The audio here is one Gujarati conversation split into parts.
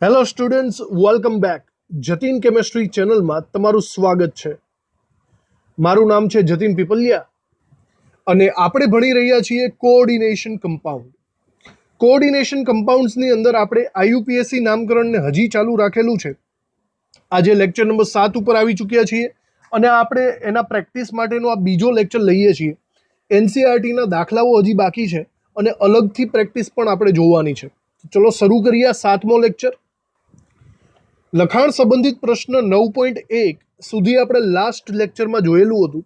Hello students, welcome back. Jatin chemistry ચેનલમાં તમારું સ્વાગત છે. મારું નામ છે જતીન પીપલિયા અને આપણે ભણી રહ્યા છીએ કોઓર્ડિનેશન કમ્પાઉન્ડ. કોઓર્ડિનેશન કમ્પાઉન્ડ્સની અંદર આપણે આઈયુપીએસસી નામકરણને હજી ચાલુ રાખેલું છે. આજે લેક્ચર નંબર 7 ઉપર આવી ચૂક્યા છીએ અને આપણે એના પ્રેક્ટિસ માટેનો આ બીજો લેક્ચર લઈએ છીએ. એનસીઆરટીના દાખલાઓ હજી બાકી છે અને અલગથી પ્રેક્ટિસ પણ આપણે જોવાની છે. ચલો શરૂ કરીએ આ 7મો લેક્ચર. લખાણ સંબંધિત પ્રશ્ન 9.1 સુધી આપણે લાસ્ટ લેક્ચરમાં જોયેલું હતું.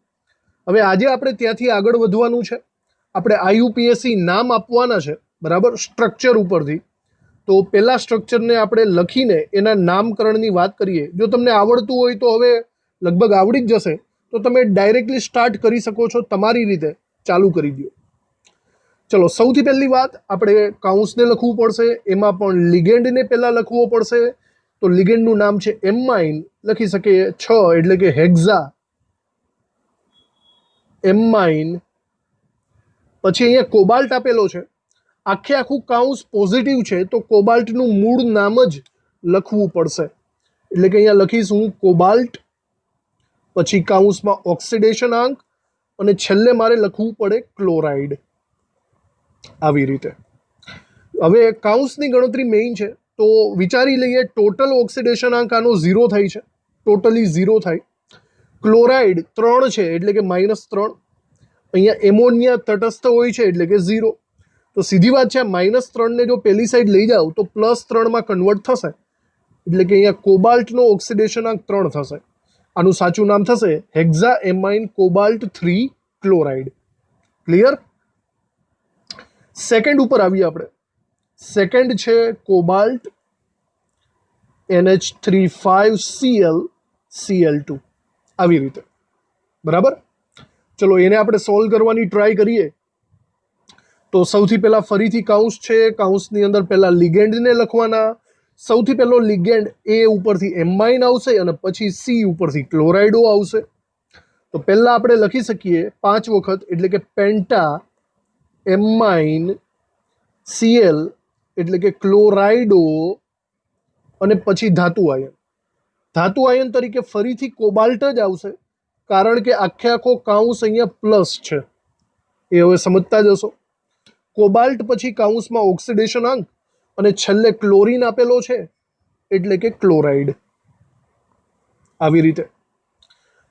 હવે આજે આપણે ત્યાંથી આગળ વધવાનું છે. આપણે આઈયુપીએસસી નામ આપવાના છે, બરાબર, સ્ટ્રક્ચર ઉપરથી. તો પહેલા સ્ટ્રક્ચરને આપણે લખીને એના નામકરણની વાત કરીએ. જો તમને આવડતું હોય તો હવે લગભગ આવડી જ જશે, તો તમે ડાયરેક્ટલી સ્ટાર્ટ કરી શકો છો, તમારી રીતે ચાલુ કરી દો. ચલો, સૌથી પહેલી વાત, આપણે કાઉન્સને લખવું પડશે, એમાં પણ લિગેન્ડને પહેલાં લખવો પડશે. તો લિગેન્ડનું નામ છે એમાઇન, લખી શકીએ 6 એટલે કે હેક્ઝા એમાઇન. પછી અહીંયા કોબાલ્ટ આપેલો છે. આખું કાઉન્સ પોઝિટિવ છે તો કોબાલ્ટનું મૂળ નામ જ લખવું પડશે. એટલે કે અહીંયા લખીશું કોબાલ્ટ, પછી કાઉન્સમાં ઓક્સિડેશનાંક અને છેલ્લે મારે લખવું પડે ક્લોરાઇડ. આવી રીતે. હવે કાઉન્સની ગણતરી મેઇન છે, તો વિચારી લઈએ. ટોટલ ઓક્સિડેશનાંક આનો 0 થાય છે, ટોટલી 0 થાય. ક્લોરાઇડ 3 છે એટલે કે -3. અહીંયા એમોનિયા તટસ્થ હોય છે એટલે કે 0. તો સીધી વાત છે, -3 ને જો પેલી સાઈડ લઈ જાઓ તો +3 માં કન્વર્ટ થશે. એટલે કે અહીંયા કોબાલ્ટનો ઓક્સિડેશનાંક 3 થશે. આનું સાચું નામ થશે hexa amine cobalt 3 chloride. Clear? Second ઉપર આવીએ આપણે. સેકન્ડ છે કોબાલ્ટ NH3 Cl આવી રીતે. બરાબર. ચલો એને આપણે સોલ્વ કરવાની ટ્રાય કરીએ. તો સૌથી પહેલા ફરીથી કાઉન્સ છે. કાઉન્સની અંદર પહેલા લિગેન્ડને લખવાના. સૌથી પહેલો લિગેન્ડ એ ઉપરથી એમાઇન આવશે અને પછી સી ઉપરથી ક્લોરાઇડો આવશે. તો પહેલા આપણે લખી શકીએ 5 વખત, એટલે કે પેન્ટા એમાઇન Cl એટલે કે ક્લોરાઇડો અને પછી ધાતુ આયન. ધાતુ આયન તરીકે ફરીથી કોબાલ્ટ જ આવશે, કારણ કે આખો કાઉન્સ અહીંયા પ્લસ છે. એ હવે સમજતા જશો. કોબાલ્ટ પછી કાઉન્સમાં ઓક્સિડેશનાંક અને છેલ્લે ક્લોરીન આપેલો છે એટલે કે ક્લોરાઇડ. આવી રીતે.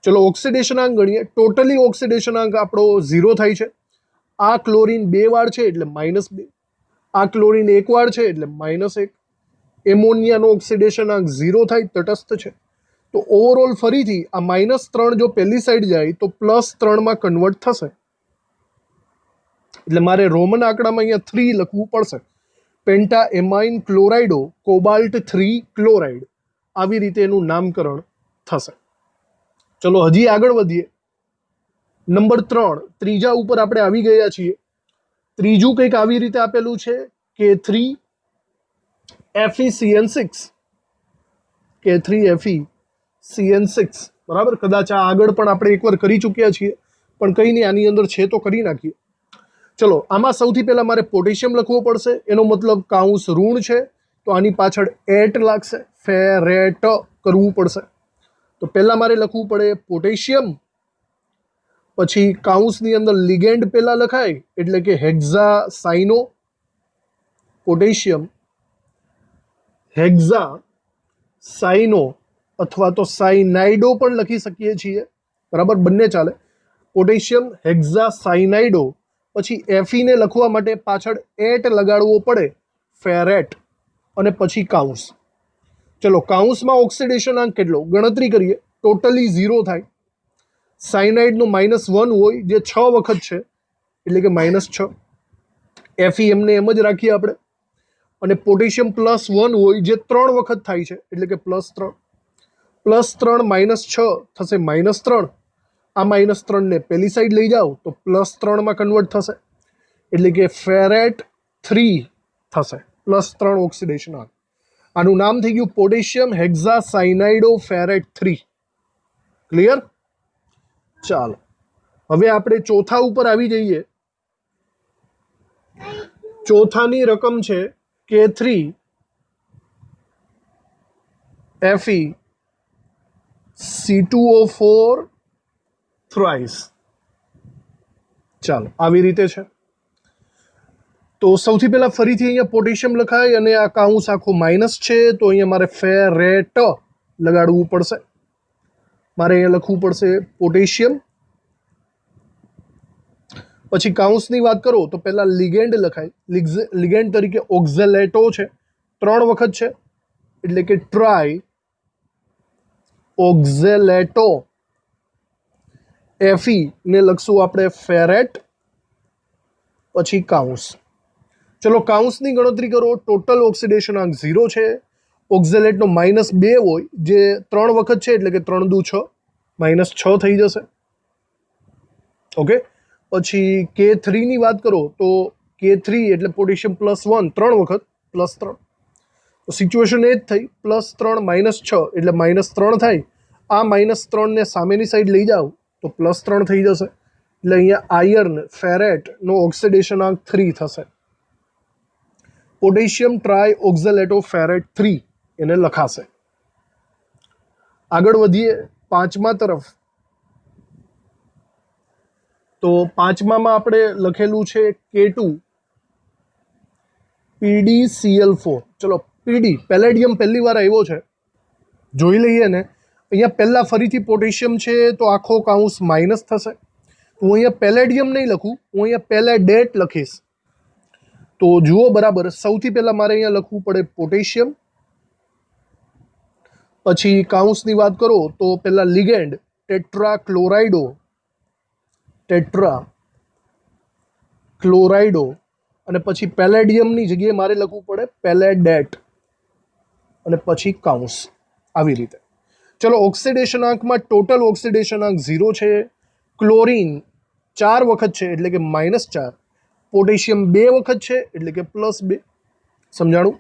ચલો ઓક્સિડેશનાંક ગણીએ. ટોટલી ઓક્સિડેશનાંક આપણો 0 થાય છે. આ ક્લોરીન 2 વાર છે એટલે -2. આ ક્લોરીન 1 વાર છે એટલે -1. એમોનિયાનો ઓક્સિડેશનાંક 0 થાય, તટસ્થ છે. તો ઓવરઓલ ફરીથી આ -3 જો પહેલી સાઈડ જાય તો +3 માં કન્વર્ટ થશે. એટલે મારે રોમન આંકડામાં અહીંયા 3 લખવું પડશે. પેન્ટા એમાઇન ક્લોરાઇડો કોબાલ્ટ 3 ક્લોરાઇડ. આવી રીતે એનું નામકરણ થશે. ચલો હજી આગળ વધીએ. નંબર 3, ત્રીજા ઉપર આપણે આવી ગયા છીએ. ત્રીજું કંઈક આવી રીતે આપેલું છે K3 FeCN6. K3 FeCN6. બરાબર. કદાચ આ આગળ પણ આપણે એકવાર કરી ચૂક્યા છીએ, પણ કંઈ નહીં, આની અંદર છે તો કરી નાખીએ. ચલો, આમાં સૌથી પહેલાં મારે પોટેશિયમ લખવો પડશે. એનો મતલબ કાઉન્સ ઋણ છે તો આની પાછળ એટ લાગશે, ફેરેટ કરવું પડશે. તો પહેલાં મારે લખવું પડે પોટેશિયમ. પછી કાઉન્સની અંદર લિગેન્ડ પહેલાં લખાય એટલે કે હેક્ઝા સાઇનો. પોટેશિયમ હેક્ઝા સાઇનો અથવા તો સાઇનાઇડો પણ લખી શકીએ છીએ. બરાબર, બંને ચાલે. Potassium hexacyanido. પછી એફીને લખવા માટે પાછળ એટ લગાડવો પડે, ફેરેટ, અને પછી કાઉન્સ. ચલો, કાઉન્સમાં ઓક્સિડેશનાંક કેટલો ગણતરી કરીએ. ટોટલી 0 થાય. સાયનાઇડનો -1 હોય જે 6 વખત છે એટલે કે -6. એફી એમને એમ જ રાખીએ આપણે. અને પોટેશિયમ +1 હોય જે 3 વખત થાય છે એટલે કે +3. +3 -6 થશે -3. આ -3 ને પેલી સાઈડ લઈ જાઓ તો +3 માં કન્વર્ટ થશે એટલે કે ફેરેટ 3 થશે. +3 ઓક્સિડેશન. આનું નામ થઈ ગયું પોટેશિયમ હેક્ઝા સાઇનાઇડો ફેરેટ 3. ક્લિયર? ચાલો હવે આપણે ચોથા ઉપર આવી જઈએ. ચોથાની રકમ છે K3 FeC2O4 થ્રાઇસ. ચાલો આવી રીતે છે. તો સૌથી પહેલા ફરીથી અહીંયા પોટેશિયમ લખાય અને આ કાઉન્સ આખો માઇનસ છે, તો અહીંયા મારે ફેરેટ લગાડવું પડશે. મારે અહીંયા લખવું પડશે પોટેશિયમ. પછી કાઉન્સની વાત કરો તો પહેલા લિગેન્ડ લખાય. લિગેન્ડ તરીકે ઓક્ઝેલેટો છે, 3 વખત છે, એટલે કે ટ્રાય ઓક્ઝેલેટો. Fe ને લખશું આપણે ફેરેટ, પછી કાઉન્સ. ચલો કાઉન્સની ગણતરી કરો. ટોટલ ઓક્સિડેશનાંક 0 છે. ઓક્ઝેલેટનો -2 હોય, જે 3 વખત છે, એટલે કે 3 દુ 6, -6 થઈ જશે. ઓકે. પછી K3ની વાત કરો તો K3 એટલે પોટેશિયમ +1, 3 વખત +3. તો સિચ્યુએશન એ જ થઈ, +3 -6 એટલે -3 થાય. આ -3 ને સામેની સાઈડ લઈ જાઓ તો +3 થઈ જશે. એટલે અહીંયા આયર્ન ફેરેટનો ઓક્સિડેશનાંક 3 થશે. પોટેશિયમ ટ્રાય ઓક્ઝેલેટો ફેરેટ 3 એને લખાશે. આગળ વધીએ 5મા તરફ. તો 5મામાં આપણે લખેલું છે K2 PdCl4. ચલો પીડી પેલેડિયમ પહેલી વાર આવ્યો છે, જોઈ લઈએ ને. અહીંયા પહેલાં ફરીથી પોટેશિયમ છે, તો આખો કાઉન્સ માઇનસ થશે. હું અહીંયા પેલેડિયમ નહીં લખું, હું અહીંયા પેલેડેટ લખીશ. તો જુઓ બરાબર, સૌથી પહેલાં મારે અહીંયા લખવું પડે પોટેશિયમ. પછી કાઉન્સની વાત કરો તો પહેલાં લિગેન્ડ ટેટ્રાક્લોરાઇડો, અને પછી પેલેડિયમની જગ્યાએ મારે લખવું પડે પેલેડેટ, અને પછી કાઉન્સ. આવી રીતે. ચલો ઓક્સિડેશનાંકમાં ટોટલ ઓક્સિડેશનાંક 0 છે. ક્લોરીન 4 વખત છે, એટલે કે -4. પોટેશિયમ 2 વખત છે, એટલે કે +2. સમજાણું?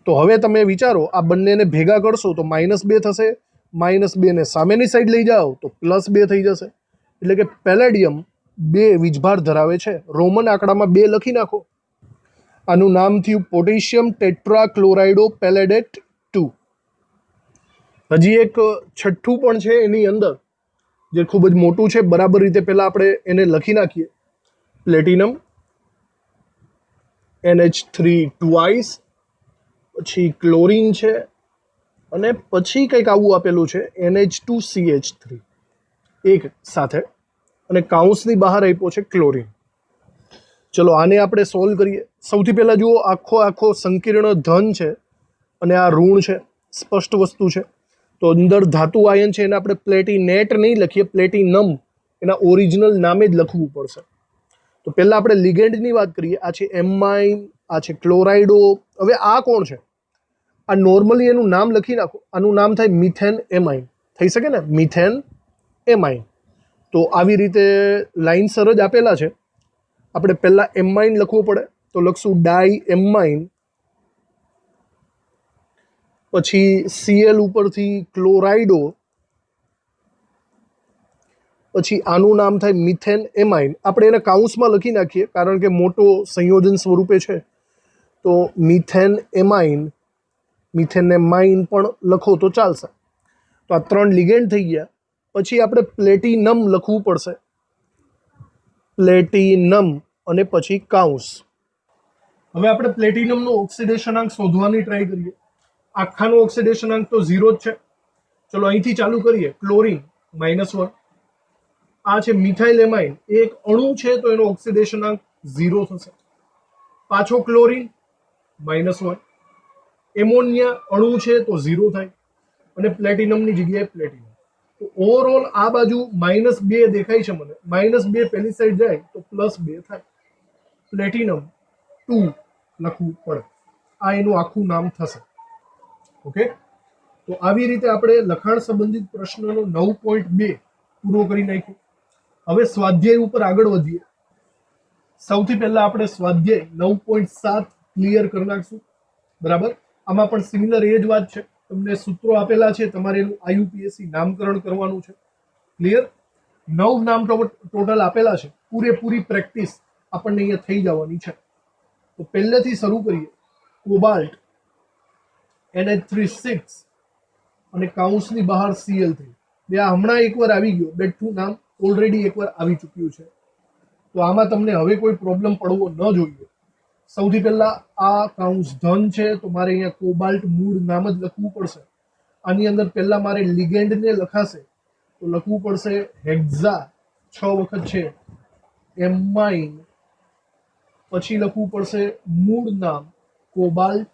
તો હવે તમે વિચારો, આ બંનેને ભેગા કરશો તો -2 થશે. -2 ને સામેની સાઈડ લઈ જાઓ તો +2 થઈ જશે. એટલે કે પેલેડિયમ 2 વીજભાર ધરાવે છે. રોમન આંકડામાં 2 લખી નાખો. આનું નામ થયું પોટેશિયમ ટેટ્રાક્લોરાઇડો પેલેડેટ 2. હજી એક છઠ્ઠું પણ છે એની અંદર, જે ખૂબ જ મોટું છે. બરાબર રીતે પહેલાં આપણે એને લખી નાખીએ. પ્લેટિનમ NH3 ટ્વાઇસ, પછી ક્લોરીન છે, અને પછી કંઈક આવું આપેલું છે NH2CH3 એક સાથે, અને કાઉન્સની બહાર આપ્યો છે ક્લોરીન. ચલો આને આપણે સોલ્વ કરીએ. સૌથી પહેલાં જુઓ, આખો સંકીર્ણ ધન છે અને આ ઋણ છે. સ્પષ્ટ વસ્તુ છે. તો અંદર ધાતુ આયન છે, એને આપણે પ્લેટિનેટ નહીં લખીએ, પ્લેટિનમ એના ઓરિજિનલ નામે જ લખવું પડશે. તો પહેલાં આપણે લિગેન્ડની વાત કરીએ. આ છે એમાઇન, આ છે ક્લોરાઇડો. હવે આ કોણ છે? આ નોર્મલી એનું નામ લખી નાખો. આનું નામ થાય મિથેન એમાઇન. થઈ શકે ને, મિથેન એમાઇન. તો આવી રીતે લાઇનસર જ આપેલા છે. આપણે પહેલાં એમાઇન લખવું પડે, તો લખશું ડાઈ એમાઇન. પછી Cl ઉપરથી ક્લોરાઇડો, પછી આનું નામ થાય મિથેન એમાઇન. આપણે એને કાઉન્સમાં લખી નાખીએ, કારણ કે મોટો સંયોજન સ્વરૂપે છે. તો મિથેન એમાઇન પણ લખો તો ચાલશે. તો આ 3 લિગેન્ડ થઈ ગયા. પછી આપણે પ્લેટિનમ લખવું પડશે. પ્લેટિનમ અને પછી કાઉન્સ. હવે આપણે પ્લેટિનમનો ઓક્સિડેશનાંક શોધવાની ટ્રાય કરીએ. આખાનો ઓક્સિડેશનાંક તો 0 જ છે. ચલો અહીંથી ચાલુ કરીએ. ક્લોરીન -1. આ છે મિથાઇલ એમાઇન, એક અણુ છે, તો એનો ઓક્સિડેશનાંક 0 થશે. પાછો ક્લોરીન -1. એમોનિયા અણુ છે તો 0 થાય, અને પ્લેટિનમની જગ્યાએ પ્લેટિનમ. તો ઓવરઓલ આ બાજુ -2 દેખાય છે મને. -2 પેલી સાઈડ જાય તો +2 થાય. પ્લેટિનમ 2 લખવું પડે. આ એનું આખું નામ થશે. ઓકે. તો આવી રીતે આપણે લખાણ સંબંધિત પ્રશ્નનો 9.2 પૂરો કરી નાખ્યો. હવે સ્વાધ્યાય ઉપર આગળ વધીએ. સૌથી પહેલા આપણે સ્વાધ્યાય 9.7 ક્લિયર કરી નાખશું. બરાબર. આમાં પણ સિમિલર એ જ વાત છે. તમને સૂત્રો આપેલા છે, તમારે એનું IUPAC નામકરણ કરવાનું છે. ક્લિયર? 9 નામ ટોટલ આપેલા છે. પૂરેપૂરી પ્રેક્ટિસ આપણને અહીંયા થઈ જવાની છે. તો પહેલેથી શરૂ કરીએ. કોબાલ્ટ NH3 6, અને કાઉન્સની બહાર Cl3 બે આ હમણાં એકવાર આવી ગયો, બેઠું નામ ઓલરેડી એકવાર આવી ચૂક્યું છે. તો આમાં તમને હવે કોઈ પ્રોબ્લેમ પડવો ન જોઈએ. સૌથી પહેલા આ કાઉન્સ ધન છે તો મારે અહીંયા કોબાલ્ટ મૂળ નામ જ લખવું પડશે. આની અંદર પહેલા મારે લિગેન્ડને લખાશે તો લખવું પડશે હેક્ઝા 6 વખત છે, એમાઇન, પછી લખવું પડશે મૂળ નામ કોબાલ્ટ,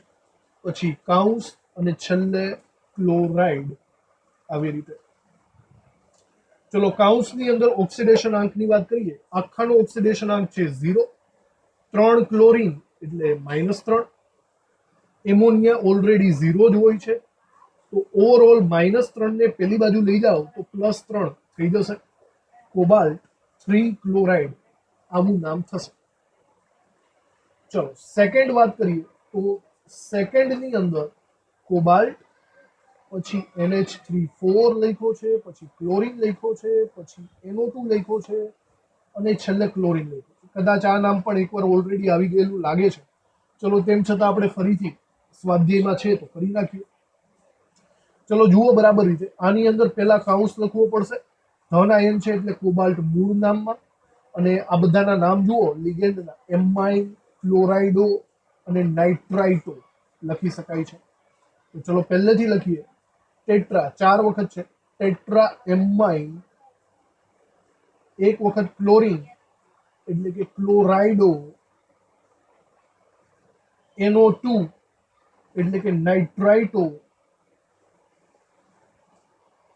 પછી કાઉન્સ અને છેલ્લે ક્લોરાઇડ. આવી રીતે. ચલો કાઉન્સની અંદર ઓક્સિડેશન આંકની વાત કરીએ. આખાનો ઓક્સિડેશન આંક છે 0. 3 ક્લોરીન એટલે -3. એમોનિયા ઓલરેડી 0 જ હોય છે, તો ઓવરઓલ -3 ને પેલી બાજુ લઈ જાઓ તો +3 થઈ જશે. કોબાલ્ટ 3 ક્લોરાઇડ આવું નામ થશે. ચલો સેકન્ડ વાત કરીએ તો સેકન્ડની અંદર કોબાલ્ટ, પછી NH3 4 લખ્યો છે, પછી ક્લોરીન લખ્યો છે, પછી NO2 લખ્યો છે અને છેલ્લે ક્લોરીન લખ્યો છે. કદાચ આ નામ પણ એકવાર ઓલરેડી આવી ગયેલું લાગે છે. ચલો તેમ છતાં આપણે ફરીથી સ્વાધ્યાયમાં છે તો કરી નાખીએ. ચલો જુઓ બરાબર રીતે. આની અંદર પહેલા કાઉન્સ લખવો પડશે. ધન આયન છે એટલે કોબાલ્ટ મૂળ નામમાં, અને આ બધાના નામ જુઓ લિગેન્ડના, એમાઇન, ક્લોરાઇડો અને નાઇટ્રાઇટો લખી શકાય છે. તો ચલો પહેલેથી લખીએ. ટેટ્રા 4 વખત છે, ટેટ્રા એમાઇન, 1 વખત ક્લોરીન એટલે કે ક્લોરાઇડો, NO2 એટલે કે નાઇટ્રાઇટો,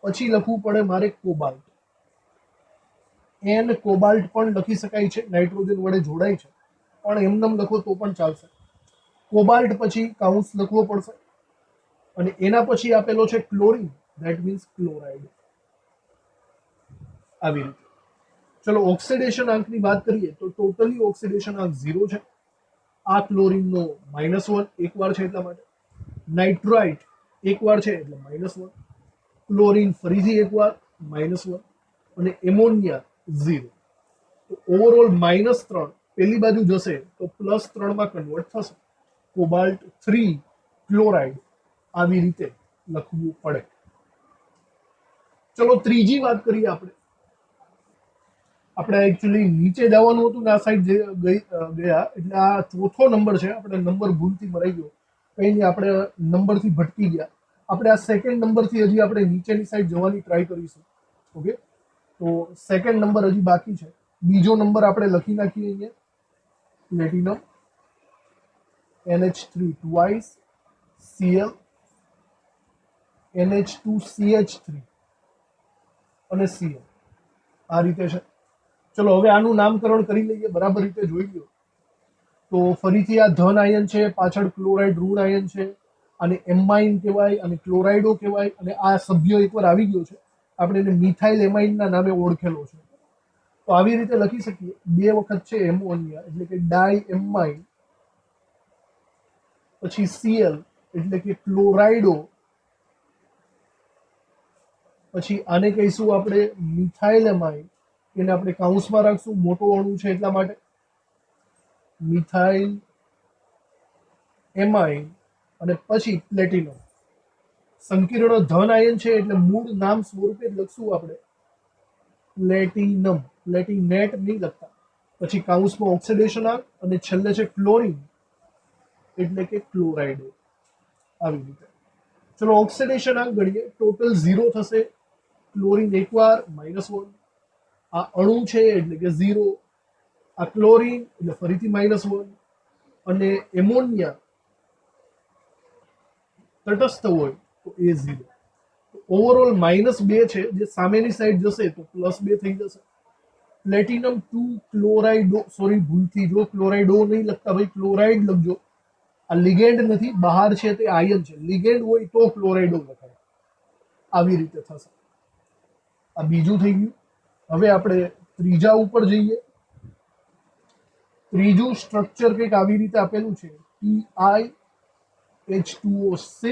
પછી લખવું પડે મારે કોબાલ્ટ. એન કોબાલ્ટ પણ લખી શકાય છે, નાઇટ્રોજન વડે જોડાય છે, પણ એમનેમ લખો તો પણ ચાલશે. કોબાલ્ટ પછી કાઉન્સ લખવો પડશે, અને એના પછી આપેલો છે ક્લોરીન, ધેટ મીન્સ ક્લોરાઇડ. આવી રીતે. ચલો ઓક્સિડેશન આંકની વાત કરીએ તો ટોટલી ઓક્સિડેશન આંક 0 છે. આ ક્લોરીનનો -1 એકવાર છે એટલા માટે, નાઇટ્રાઇટ એકવાર છે એટલે -1, ક્લોરીન ફરીથી એકવાર -1 અને એમોનિયા 0. તો ઓવરઓલ -3 પેલી બાજુ જશે તો +3 માં કન્વર્ટ થશે. કોબાલ્ટ 3 ક્લોરાઇડ આવી રીતે લખવું પડે. ચલો ત્રીજી વાત કરીએ આપણે. આપણે એકચ્યુઅલી નીચે જવાનું હતું ને આ સાઈડ ગયા એટલે આ ચોથો નંબર છે. આપણે નંબર ભૂલથી મરાઈ ગયો, કંઈ નહીં, આપણે નંબરથી ભટકી ગયા. આપણે આ સેકન્ડ નંબરથી હજી આપણે નીચેની સાઈડ જવાની ટ્રાય કરીશું. ઓકે, તો સેકન્ડ નંબર હજી બાકી છે. બીજો નંબર આપણે લખી નાખીએ અહીંયા. Platinum, NH3 twice, Cl, NH2CH3 અને Cl. આ રીતે છે. ચલો હવે આનું નામકરણ કરી લઈએ, બરાબર રીતે જોઈ લો. તો ફરીથી આ ધન આયન છે, પાછળ ક્લોરાઇડ ઋણ આયન છે, અને એમાઇન કહેવાય અને ક્લોરાઇડો કહેવાય, અને આ સભ્ય એકવાર આવી ગયો છે, આપણે એને મિથાઇલ એમાઇનના નામે ઓળખેલો છે. તો આવી રીતે લખી શકીએ. 2 વખત છે એમોનિયા એટલે કે ડાય એમાઇન, પછી Cl એટલે કે ક્લોરાઇડો, પછી આને કહીશું આપણે મિથાઇલ એમાઇન, એને આપણે કાઉન્સમાં રાખશું, મોટો અણુ છે એટલા માટે, મિથાઇલ એમાઇન, અને પછી પ્લેટિનમ. સંકીર્ણ ધન આયન છે એટલે મૂળ નામ સ્વરૂપે જ લખશું આપણે પ્લેટિનમ, પ્લેટિનેટ નહીં લખતા. પછી કાઉન્સમાં ઓક્સિડેશન આંક, અને છેલ્લે છે ક્લોરીન એટલે કે ક્લોરાઇડો. આવી રીતે. ચલો ઓક્સિડેશન આંક ગણીએ. ટોટલ 0 થશે. ક્લોરીન એકવાર -1, આ અણુ છે એટલે કે 0, આ ક્લોરીન એટલે ફરીથી -1, અને એમોનિયા તટસ્થ હોય તો એ 0. ઓવરઓલ -2 છે, જે સામેની સાઈડ જશે તો +2 થઈ જશે. પ્લેટિનમ 2 ક્લોરાઇડો, સોરી ભૂલથી જો ક્લોરાઇડો નહીં લખતા ભાઈ, ક્લોરાઇડ લખજો. આ લિગેન્ડ નથી, બહાર છે તે આયન છે. લિગેન્ડ હોય તો ક્લોરાઇડો લખાય. આવી રીતે થશે. આ બીજું થઈ ગયું. હવે આપણે ત્રીજા ઉપર જઈએ. ત્રીજું સ્ટ્રક્ચર કંઈક આવી રીતે આપેલું છે, PiH2O6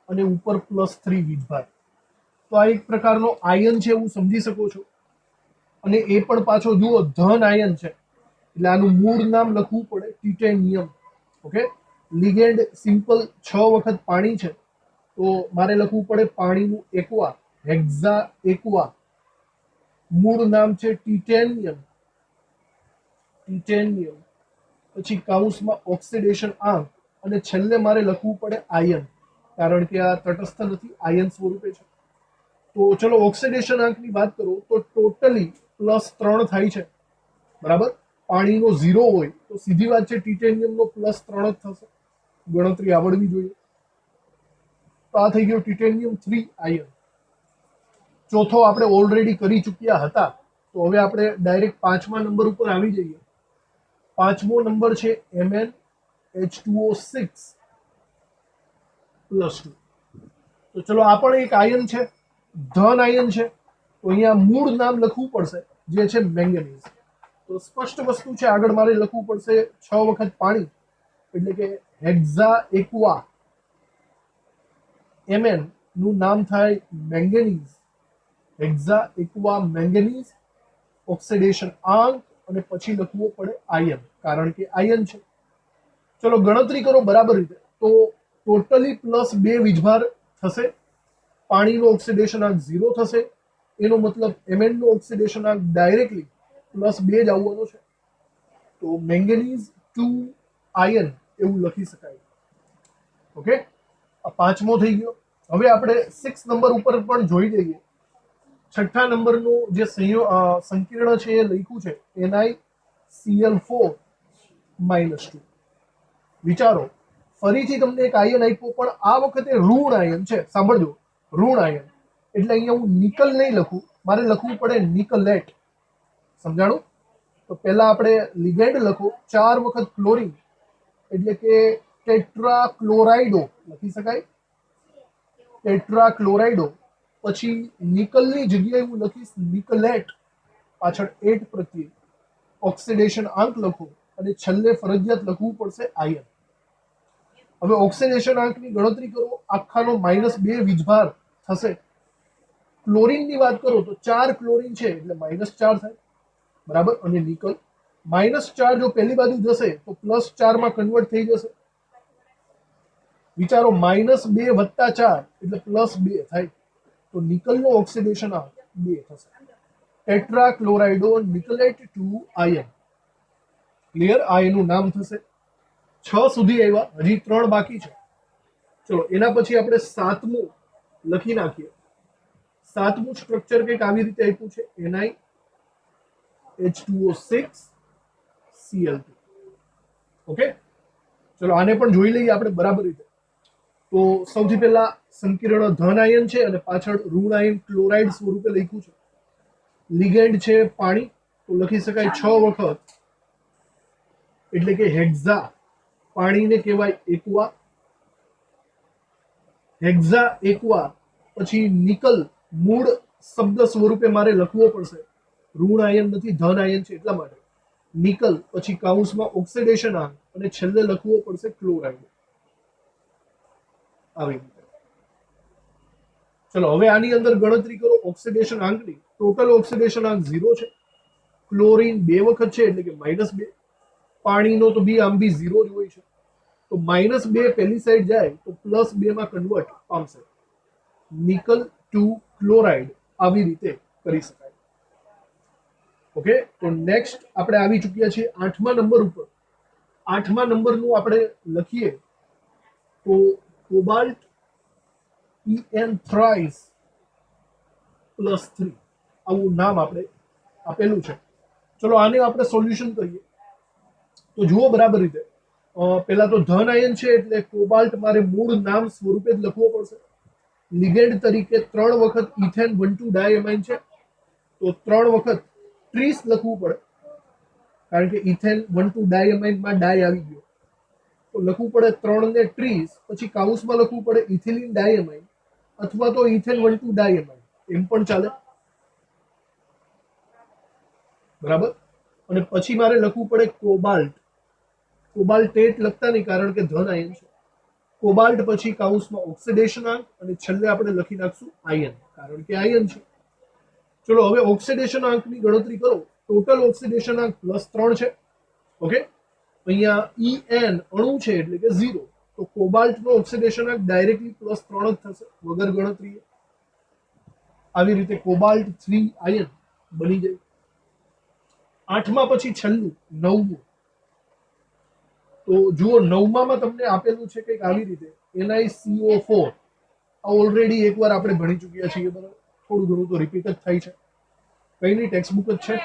અને ઉપર +3 વીજભાર. તો આ એક પ્રકારનો આયન છે એવું સમજી શકો છો. અને એ પણ પાછો જુઓ ધન આયન છે એટલે આનું મૂળ નામ લખવું પડે ટિટેનિયમ. ઓકે, લિગેન્ડ સિમ્પલ 6 વખત પાણી છે તો મારે લખવું પડે પાણીનું એક્વા, હેક્ઝા એક્વા, મૂળ નામ છે ટિટેનિયમ, ટિટેનિયમ, પછી કાઉન્સમાં ઓક્સિડેશન આંક, અને છેલ્લે મારે લખવું પડે આયન, કારણ કે આ તટસ્થ નથી, આયન સ્વરૂપે છે. તો ચલો ઓક્સિડેશન આંકની વાત કરો તો ટોટલી +3 થાય છે, બરાબર. પાણીનો 0 હોય તો સીધી વાત છે ટિટેનિયમનો +3 જ થશે, ગણતરી આવડવી જોઈએ. તો આ થઈ ગયો ટિટેનિયમ 3 આયન. ચોથો આપણે ઓલરેડી કરી ચૂક્યા હતા, તો હવે આપણે ડાયરેક્ટ 5મા નંબર ઉપર આવી જઈએ. 5મો નંબર છે MnH2O6 +2. તો ચલો આ પણ એક આયન છે, ધન આયન છે. તો અહીંયા મૂળ નામ લખવું પડશે, જે છે મેંગેનીઝ. તો સ્પષ્ટ વસ્તુ છે, આગળ મારે લખવું પડશે 6 વખત પાણી, એટલે કે હેક્ઝા એક્વા Mn નું નામ થાય manganese, hexa aqua manganese, oxidation આંક, અને પછી લખવું પડે આયન, કારણ કે આયન છે. ચલો ગણતરી કરો બરાબર રીતે. તો ટોટલી +2 વીજભાર થશે, પાણીનો ઓક્સિડેશન આંક 0 થશે, એનો મતલબ Mn નો ઓક્સિડેશન આંક ડાયરેક્ટલી +2 જ આવવાનો છે. તો મેંગેનીઝ 2 આયન એવું લખી શકાય. ઓકે, આ 5મો થઈ ગયો. હવે આપણે 6 નંબર ઉપર પણ જોઈ લઈએ. 6ઠ્ઠા નંબરનું જે સંકીર્ણ છે એ લખ્યું છે NiCl4-2. વિચારો, ફરીથી તમને એક આયન આપ્યો, પણ આ વખતે ઋણ આયન છે. સાંભળજો, ઋણ આયન એટલે અહીંયા હું નિકલ નહીં લખું, મારે લખવું પડે નિકલેટ. સમજાણું? તો પહેલા આપણે લિગેન્ડ લખો, 4 વખત ક્લોરીન, એટલે કે ટેટ્રાક્લોરાઇડો લખી શકાય, ટેટ્રાક્લોરાઇડો. પછી નિકલની જગ્યાએ હું લખીશ નિકલેટ, પાછળ 8 પ્રત્યય, ઓક્સિડેશન આંક લખો, અને છેલ્લે ફરજિયાત લખવું પડશે આયન. હવે ઓક્સિડેશન આંકની ગણતરી કરો, આખાનો -2 વીજભાર થશે. ક્લોરીનની વાત કરો તો 4 ક્લોરીન છે એટલે -4 થાય, બરાબર. અને નિકલ -4 જો પહેલી બાજુ જશે તો +4 માં કન્વર્ટ થઈ જશે. વિચારો, -2 + 4 એટલે +2 થાય. તો નિકલનો ઓક્સિડેશન આંક 2 થશે. ટેટ્રાક્લોરાઇડો નિકલેટ 2 આયન. ક્લિયર? આ એનું નામ થશે. 6 સુધી આવ્યા, હજી 3 બાકી છે. ચલો એના પછી આપણે 7મું લખી નાખીએ. 7મું સ્ટ્રક્ચર કંઈક આવી રીતે આપ્યું છે NiH2O6Cl2. ઓકે, ચલો આને પણ જોઈ લઈએ આપણે બરાબર રીતે. તો સૌથી પહેલા સંકીર્ણ ધન આયન છે અને પાછળ ઋણ આયન ક્લોરાઇડ સ્વરૂપે લખ્યું છે. લિગેન્ડ છે પાણી, તો લખી શકાય 6 વખત, એટલે કે હેક્ઝા, પાણીને કહેવાય એક્વા, હેક્ઝા એક્વા. પછી નિકલ, મૂળ શબ્દ સ્વરૂપે મારે લખવો પડશે, ઋણ આયન નથી ધન આયન છે એટલા માટે. નિકલ, પછી કાઉન્સમાં ઓક્સિડેશન આંક, અને છેલ્લે લખવો પડશે ક્લોરાઇડ. આવી રીતે. ચલો હવે આની અંદર ગણતરી કરો ઓક્સિડેશન આંકની. ટોટલ ઓક્સિડેશન આંક 0 છે. ક્લોરીન 2 વખત છે એટલે કે -2. પાણીનો તો બી આમ બી 0 જ હોય છે. તો -2 પહેલી સાઈડ જાય તો +2 માં કન્વર્ટ પામશે. નિકલ 2 ક્લોરાઇડ આવી રીતે કરી શકાય. ઓકે, તો નેક્સ્ટ આપણે આવી ચૂક્યા છીએ 8મા નંબર ઉપર. 8મા નંબરનું આપણે લખીએ તો કોબાલ્ટ En થ્રાઇસ +3 આવું નામ આપણે આપેલું છે. ચલો આને આપણે સોલ્યુશન કરીએ. તો જુઓ બરાબર રીતે. પહેલા તો ધન આયન છે એટલે કોબાલ્ટ મારે મૂળ નામ સ્વરૂપે જ લખવો પડશે. લિગેન્ડ તરીકે 3 વખત ઇથેન 1,2 ડાયમાઇન છે, તો 3 વખત ટ્રીસ લખવું પડે, કારણ કે ઇથેન 1,2 ડાયમાઇનમાં ડાય આવી ગયો. તો લખવું પડે 3 ને ટ્રીસ, પછી કાઉન્સમાં લખવું પડે ઇથિલિન ડાયમાઇન, અથવા તો ઇથેન 1,2 ડાયમાઇન, એમ પણ ચાલે, બરાબર. અને પછી મારે લખવું પડે કોબાલ્ટ. કોબાલ્ટેટ લખતા નહીં, કારણ કે ધન આયન છે. કોબાલ્ટ પછી કાઉન્સમાં ઓક્સિડેશન આંક, અને છેલ્લે આપણે લખી નાખશું આયન, કારણ કે આયન છે. ચલો હવે ઓક્સિડેશન આંકની ગણતરી કરો. ટોટલ ઓક્સિડેશન આંક +3 છે. ઓકે, અહીંયા En અણુ છે એટલે કે 0, તો કોબાલ્ટનો ઓક્સિડેશનાંક ડાયરેક્ટલી +3 જ થશે વગર ગણતરીએ. આવી રીતે કોબાલ્ટ 3 આયન બની જાય. 8મા પછી છેલ્લું 9મું. તો જુઓ 9માં તમને આપેલું છે કંઈક આવી રીતે NiCO4. આ ઓલરેડી એકવાર આપણે ભણી ચૂક્યા છીએ, બરાબર. થોડું ઘણું તો રિપીટ જ થાય છે, કઈ નહીં, ટેક્સ્ટ બુક જ છે.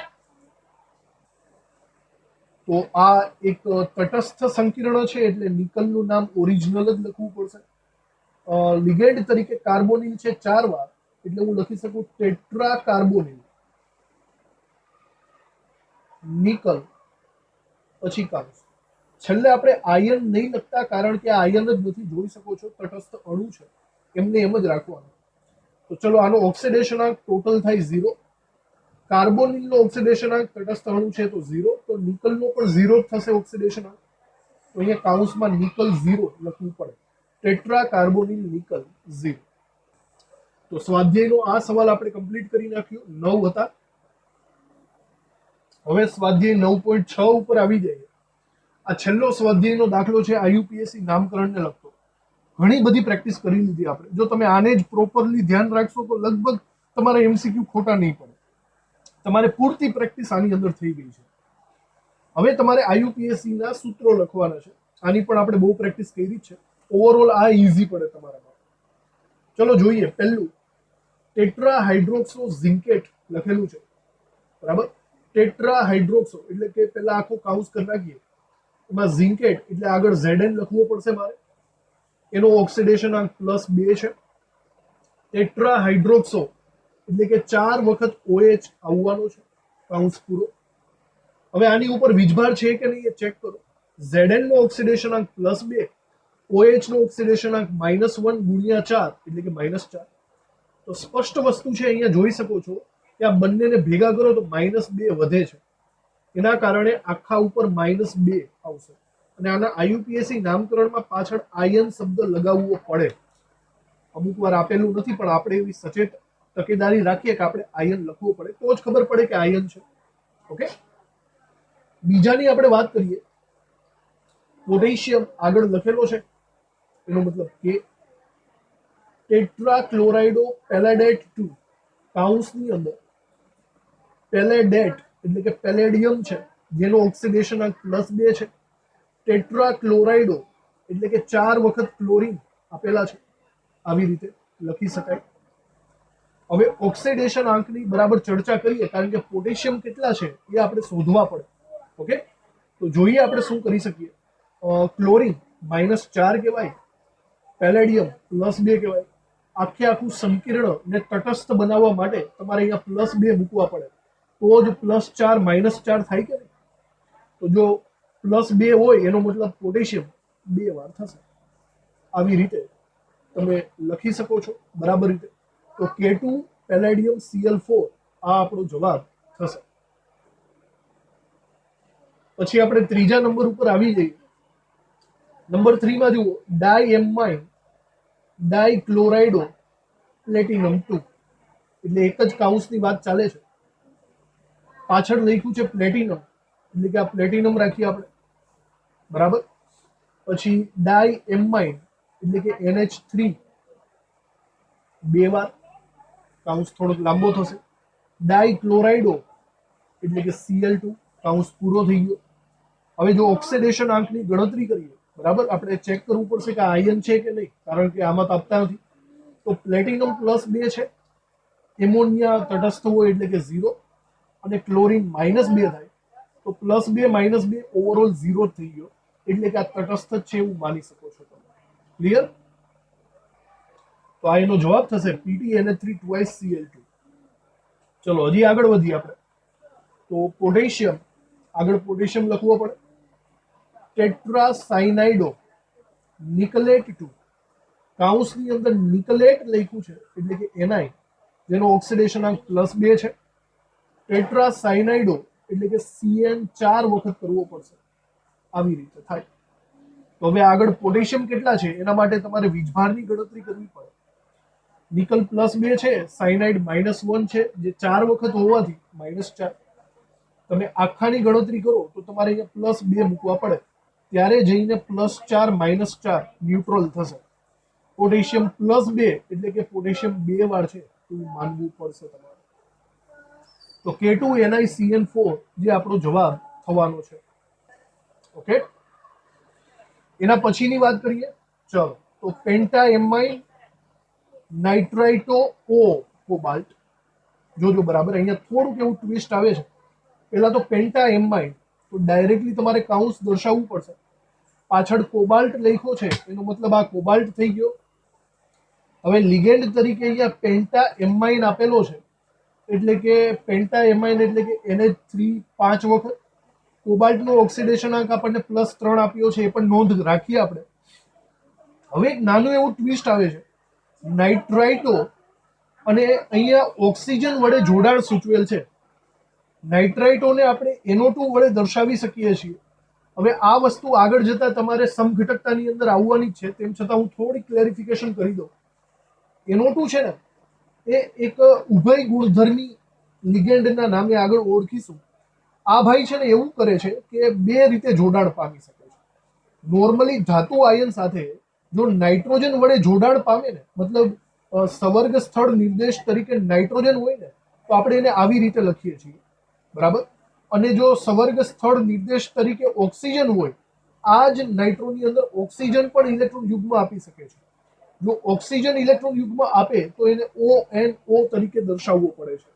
તો આ એક તટસ્થ સંકીર્ણ છે એટલે નિકલનું નામ ઓરિજિનલ જ લખવું પડશે. લિગેન્ડ તરીકે કાર્બોનિલ છે 4 વાર, એટલે હું લખી શકું ટેટ્રા કાર્બોનિલ. નિકલ પછી કાઉસ. છેલ્લે આપણે આયન નહીં લખતા, કારણ કે આ આયન જ નથી, જોઈ શકો છો તટસ્થ અણુ છે, એમને એમ જ રાખવાનું. તો ચલો આનો ઓક્સિડેશનાંક ટોટલ થાય 0. કાર્બોનિલનો ઓક્સિડેશનાંક તટસ્થ અણુ છે તો 0, તો નિકલનો પણ 0 જ થશે ઓક્સિડેશનાંક. તો અહીંયા કાઉન્સમાં નિકલ 0 લખવું પડે. Tetra carbonyl nickel 0. તો સ્વાધ્યાયનો આ સવાલ આપણે કમ્પ્લીટ કરી નાખ્યો. 9 હતા. હવે સ્વાધ્યાય 9.6 ઉપર આવી જઈએ. આ છેલ્લો સ્વાધ્યાયનો દાખલો છે IUPAC નામકરણને લગતો. ઘણી બધી પ્રેક્ટિસ કરી લીધી આપણે. જો તમે આને જ પ્રોપરલી ધ્યાન રાખશો તો લગભગ તમારા MCQ ખોટા નહીં પડે. તમારે પૂરતી પ્રેક્ટિસ આની અંદર થઈ ગઈ છે. હવે તમારે IUPAC ના સૂત્રો લખવાના છે. આની પણ આપણે બહુ પ્રેક્ટિસ કરી છે. ઓવરઓલ આ ઈઝી પડે તમારા માટે. ચલો જોઈએ. પહેલું ટેટ્રા હાઇડ્રોક્સો ઝિંકેટ લખેલું છે, બરાબર. ટેટ્રા હાઇડ્રોક્સો એટલે કે પહેલા આખો કાઉન્સ કરી નાખીએ. એમાં ઝિંકેટ એટલે આગળ Zn લખવો પડશે મારે. એનો ઓક્સિડેશનાંક +2 છે. ટેટ્રા હાઇડ્રોક્સો એટલે કે 4 વખત OH આવવાનો છે, કાઉન્સ પૂરો. હવે આની ઉપર વીજભાર છે કે નહીં એ ચેક કરો. Zn નો ઓક્સિડેશનાંક +2, OH નો ઓક્સિડેશનાંક -1 × 4 એટલે કે -4. તો સ્પષ્ટ વસ્તુ છે, અહીંયા જોઈ શકો છો કે આ બંનેને ભેગા કરો તો -2 વધે છે. એના કારણે આખા ઉપર -2 આવશે. અને આના IUPAC નામકરણમાં પાછળ આયન શબ્દ લગાવવો પડે. અમુક વાર આપેલું નથી, પણ આપણે એવી સચેત તકેદારી રાખીએ કે આપણે આયન લખવું પડે, તો જ ખબર પડે કે આયન છે. ઓકે. બીજાની આપણે વાત કરીએ. પોટેશિયમ આગળ લખેલો છે, એનો મતલબ કે ટેટ્રા ક્લોરાઇડો પેલાડેટ 2 કાઉન્સની અંદર પેલેડેટ એટલે કે પેલેડિયમ છે, જેનો ઓક્સિડેશનાંક +2 છે. ટેટ્રા ક્લોરાઇડો એટલે કે 4 વખત ક્લોરીન આપેલા છે. આવી રીતે લખી શકાય. હવે ઓક્સિડેશન આંકની બરાબર ચર્ચા કરીએ, કારણ કે પોટેશિયમ કેટલા છે એ આપણે શોધવા પડે. ઓકે. તો જોઈએ આપણે શું કરી શકીએ. ક્લોરીન -4 કહેવાય, પેલેડિયમ +2 કહેવાય. આખે આખું સંકીર્ણ ને તટસ્થ બનાવવા માટે તમારે અહીંયા +2 મૂકવા પડે, તો જ +4 -4 થાય કે નહીં. તો જો +2 હોય એનો મતલબ પોટેશિયમ 2 વાર થશે. આવી રીતે તમે લખી શકો છો બરાબર રીતે. તો K2 પેલેડિયમ Cl4 આ આપણો જવાબ થશે. પછી આપણે ત્રીજા નંબર ઉપર આવી જઈએ. નંબર 3 માં જુઓ, ડાયએમાઇન ડાયક્લોરાઇડો પ્લેટિનમ 2 એટલે એક જ કાઉન્સની વાત ચાલે છે. પાછળ લખ્યું છે પ્લેટિનમ, એટલે કે આ પ્લેટિનમ રાખીએ આપણે, બરાબર. પછી ડાયએમાઇન એટલે કે NH3 2 વાર, કાઉન્સ થોડોક લાંબો થશે. ડાયક્લોરાઇડો એટલે કે Cl2, કાઉન્સ પૂરો થઈ ગયો. હવે જો ઓક્સિડેશન આંકની ગણતરી કરીએ, બરાબર, આપણે ચેક કરવું પડશે કે આયન છે કે નહીં, કારણ કે આમાં તો આપતા નથી. તો પ્લેટિનમ +2 છે, એમોનિયા તટસ્થ હોય એટલે કે 0, અને ક્લોરીન -2 થાય તો +2 -2 ઓવરઓલ 0 થઈ ગયો, એટલે કે આ તટસ્થ જ છે એવું માની શકો છો તમે. ક્લિયર? તો આ એનો જવાબ થશે PtNH3 2 Cl2. ચલો હજી આગળ વધીએ આપણે. તો પોટેશિયમ, આગળ પોટેશિયમ લખવો પડે. ટેટ્રાસાયનાઇડો નિકલેટ 2, કાઉન્સની અંદર નિકલેટ લખ્યું છે એટલે કે Ni, જેનો ઓક્સિડેશનાંક +2 છે. ટેટ્રાસાયનાઇડો એટલે કે Cn 4 વખત કરવો પડશે. આવી રીતે થાય. તો હવે આગળ પોટેશિયમ કેટલા છે એના માટે તમારે વીજભારની ગણતરી કરવી પડે. નિકલ +2 છે, સાયનાઇડ -1 છે, જે 4 વખત હોવાથી -4. તમે આખાની ગણતરી કરો તો તમારે અહીંયા +2 મૂકવા પડે. ત્યારે જઈને +4 -4 ન્યુટ્રલ થશે. પોટેશિયમ +2 એટલે કે પોટેશિયમ 2 વાર છે એવું માનવું પડશે તમારે. તો K2NiCN4 જે આપણો જવાબ થવાનો છે. ઓકે, એના પછીની વાત કરીએ. ચલો, તો પેન્ટાએમાઇન નાઇટ્રાઇટો ઓ કોબાલ્ટ. જોજો બરાબર, અહીંયા થોડુંક એવું ટ્વિસ્ટ આવે છે. પહેલા તો પેન્ટાએમાઇન, તો ડાયરેક્ટલી તમારે કાઉન્સ દર્શાવવું પડશે. પાછળ કોબાલ્ટ લખ્યો છે એનો મતલબ આ કોબાલ્ટ થઈ ગયો. હવે લિગેન્ડ તરીકે અહીંયા પેન્ટાએમાઇન આપેલો છે, એટલે કે પેન્ટાએમાઇન એટલે કે NH3 5 વખત. કોબાલ્ટનો ઓક્સિડેશન આંક આપણને +3 આપ્યો છે, એ પણ નોંધ રાખીએ આપણે. હવે એક નાનું એવું ટ્વિસ્ટ આવે છે. નાઇટ્રાઇટો અને અહીંયા ઓક્સિજન વડે જોડાણ સૂચવેલ છે. નાઇટ્રાઇટોને આપણે NO2 વડે દર્શાવી શકીએ છીએ. હવે આ વસ્તુ આગળ જતા તમારે સમઘટકતાની અંદર આવવાની જ છે, તેમ છતાં હું થોડી ક્લેરિફિકેશન કરી દઉં. NO2 છે ને, એ એક ઉભય ગુણધર્મી લિગેન્ડના નામે આગળ ઓળખીશું. આ ભાઈ છે ને એવું કરે છે કે બે રીતે જોડાણ પામી શકે છે. નોર્મલી ધાતુ આયન સાથે જો નાઇટ્રોજન વડે જોડાણ પામે ને, મતલબ સવર્ગ સ્થળ નિર્દેશ તરીકે નાઇટ્રોજન હોય ને, તો આપણે એને આવી રીતે લખીએ છીએ, બરાબર. અને જો સવર્ગ સ્થળ નિર્દેશ તરીકે ઓક્સિજન હોય, આ જ નાઇટ્રોની અંદર ઓક્સિજન પણ ઇલેક્ટ્રોન યુગ્મ આપી શકે છે. જો ઓક્સિજન ઇલેક્ટ્રોન યુગ્મ આપે તો એને ONO તરીકે દર્શાવવો પડે છે.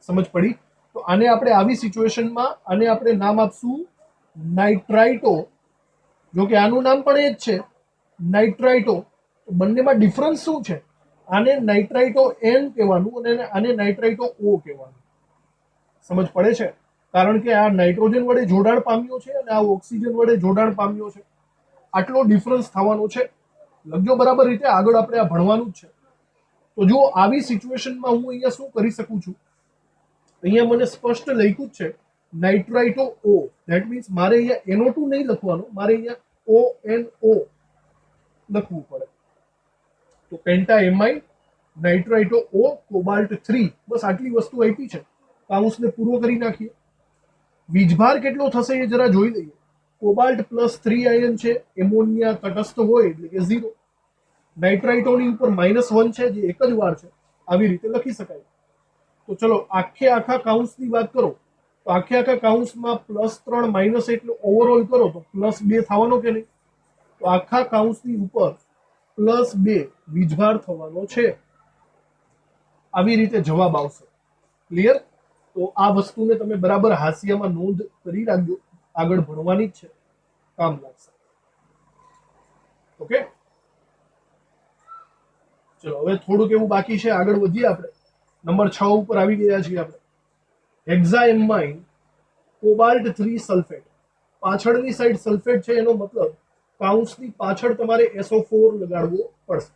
સમજ પડી? તો આને આપણે આવી સિચ્યુએશનમાં આને આપણે નામ આપશું નાઇટ્રાઇટો. જો કે આનું નામ પણ એ જ છે, નાઇટ્રાઇટો. બંનેમાં ડિફરન્સ શું છે? આને નાઇટ્રાઇટો N કહેવાનું અને આને નાઇટ્રાઇટો O કહેવાનું. સમજ પડે છે? કારણ કે આ નાઇટ્રોજન વડે જોડાણ પામ્યો છે અને આ ઓક્સિજન વડે જોડાણ પામ્યો છે. આટલો ડિફરન્સ થવાનો છે. લખજો બરાબર રીતે, આગળ આપણે આ ભણવાનું જ છે. તો જો આવી સિચ્યુએશનમાં હું અહીંયા શું કરી શકું છું, અહીંયા મને સ્પષ્ટ લખ્યું જ છે નાઇટ્રાઇટો O. ધેટ મીન્સ મારે અહીંયા NO2 નહીં લખવાનું, મારે અહીંયા ONO લખવું પડે. તો પેન્ટાએમાઇન નાઇટ્રાઇટો O કોબાલ્ટ 3, બસ આટલી વસ્તુ આપી છે. કાઉન્સને પૂરો કરી નાખીએ. વીજભાર કેટલો થશે એ જરા જોઈ લઈએ. કોબાલ્ટ +3 આયન છે, એમોનિયા તટસ્થ હોય એટલે કે 0. નાઇટ્રાઇટોની ઉપર -1 છે જે એક જ વાર છે. આવી રીતે લખી શકાય. તો ચલો આખા કાઉન્સની વાત કરો, તો આખા કાઉન્સમાં +3 -1 એટલે ઓવરઓલ કરો તો +2 થવાનો કે નહીં? તો આખા કાઉન્સની ઉપર +2 વીજભાર થવાનો છે. આવી રીતે જવાબ આવશે. ક્લિયર? તો આ વસ્તુને તમે બરાબર હાંસિયામાં નોંધ કરી રાખજો, આગળ ભણવાની જ છે, કામ લાગશે. ઓકે, ચલો હવે થોડુંક એવું બાકી છે, આગળ વધીએ આપણે. નંબર 6 ઉપર આવી ગયા છીએ આપણે. હેક્ઝાએમાઇન કોબાલ્ટ 3 સલ્ફેટ. પાછળની સાઈડ સલ્ફેટ છે, એનો મતલબ કાઉન્સની પાછળ તમારે SO4 લગાડવો પડશે.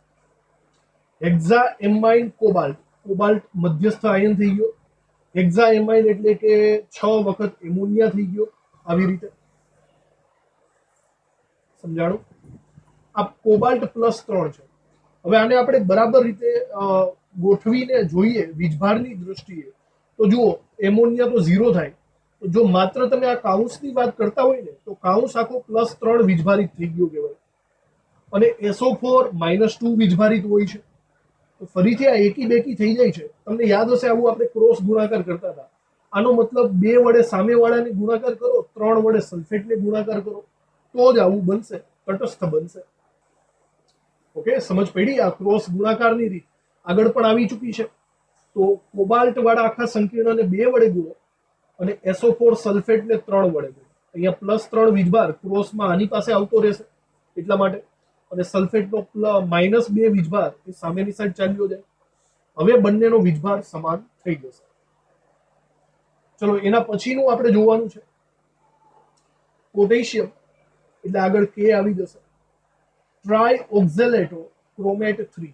હેક્ઝાએમાઇન કોબાલ્ટ, કોબાલ્ટ મધ્યસ્થ આયન થઈ ગયો. હેક્ઝાએમાઇન એટલે કે 6 વખત એમોનિયા થઈ ગયો. આવી રીતે સમજાણું? આ કોબાલ્ટ +3 છે. હવે આને આપણે બરાબર રીતે ગોઠવીને જોઈએ વીજભારની દ્રષ્ટિએ, તો જુઓ એમોનિયા તો 0 થાય. તો જો માત્ર તમે આ કાઉન્સની વાત કરતા હોય ને, તો કાઉન્સ આખો +3 વીજભારિત થઈ ગયો કહેવાય. અને SO4 -2 વીજભારિત હોય છે. તો ફરીથી આ એકી બેકી થઈ જાય છે. તમને યાદ હશે આવું આપણે ક્રોસ ગુણાકાર કરતા હતા. આનો મતલબ 2 વડે સામેવાળાને ગુણાકાર કરો, 3 વડે સલ્ફેટને ગુણાકાર કરો, તો જ આવું બનશે, તટસ્થ બનશે. ઓકે, સમજ પડી? આ ક્રોસ ગુણાકારની રીત આગળ પણ આવી ચૂકી છે. તો કોબાલ્ટ વાળા આખા સંકીર્ણને 2 વડે ગુણો અને SO4 સલ્ફેટને 3 વડે ગુણો. અહીંયા +3 વીજભાર ક્રોસમાં આની પાસે આવતો રહેશે એટલા માટે, અને સલ્ફેટનો -2 વીજભાર એ સામેની સાઈડ ચાલ્યો જાય. હવે બંનેનો વીજભાર સમાન થઈ જશે. ચલો એના પછીનું આપણે જોવાનું છે પોટેશિયમ, એટલે આગળ K આવી જશે. ટ્રાયઓક્ઝેલેટો ક્રોમેટ 3.